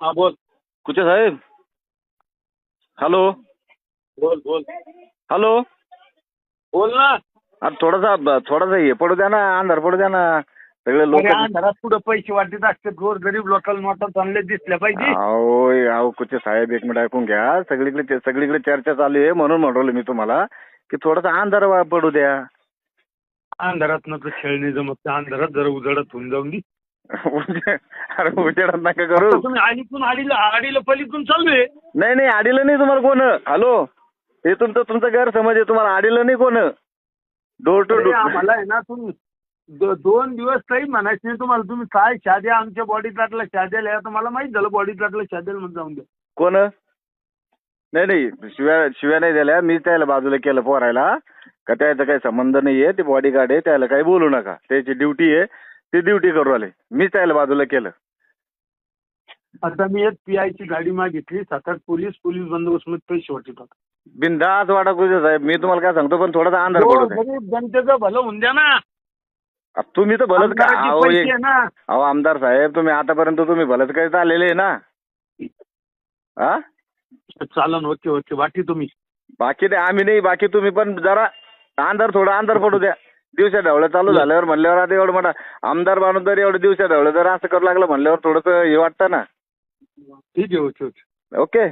हा बोल कुचे साहेब. हॅलो बोल बोल हॅलो. बोल ना. अरे थोडासा हे पडू द्या ना, अंधार पडू द्या ना. सगळे लोक अरे अंधारात पुढे पैसे वाटत असते, गोर गरीब लोकल नोटा चांगले दिसल्या पाहिजे. अहो कुचे साहेब, एक मिनिट ऐकून घ्या. सगळीकडे चर्चा चालू आहे, म्हणून म्हणलो मी तुम्हाला की थोडासा अंधार पडू द्या. अंधारात न तर खेळणे जमत, अंधारात जरा उजळत होऊन जाऊन दी. अरे उजेडात नका करू. आता तुम्ही आडीतून आडीला पलीतून चालू आहे. नाही आडीलं नाही तुम्हाला कोण. हॅलो, हे तुमचं गैरसमज आहे. तुम्हाला आडीलं नाही कोण. Door to door. आम्हाला आहे ना, तुम्ही 2 दिवस काही म्हणायचं नाही तुम्हाला. तुम्ही काय शाद्या आमच्या बॉडीतला शाद्याला या, तुम्हाला माहित झालं बॉडीतला शाद्याला म्हणून जाऊन द्या. कोण. नाही शिव्या नाही दिल्या. मी त्याला बाजूला केलं पोरायला. का त्याचा काही संबंध नाहीये. ते बॉडीगार्ड आहे, त्याला काही बोलू नका. त्याची ड्युटी आहे, ती ड्युटी करू आले. मी त्याला बाजूला केलं. आता मी एक पीआयची गाडी मागितली, 7-8 पोलीस बंदोबस्त मध्ये पैसे वाटतात. बिनधास्त वाटा कुठे साहेब. मी तुम्हाला काय सांगतो, पण थोडासा अंधार पडू द्या. गरीब जनतेचं भलं होऊन द्या ना. तुम्ही तर भलंच का. आमदाराचे पैसे आहे ना. अहो आमदार साहेब, तुम्ही आतापर्यंत तुम्ही भलंच काही चाललेले आहे ना. हा चालन, ओके बाकी तुम्ही. बाकी नाही, आम्ही नाही. बाकी तुम्ही पण जरा थोडा अंधार पडू द्या. दिवसा ढवळं चालू झाल्यावर म्हणल्यावर आता एवढं मोठा आमदार माणूस जर एवढं दिवसा ढवळं जर असं करू लागलं म्हणल्यावर थोडंसं हे वाटतं ना. ठीक आहे, ओके. ओके.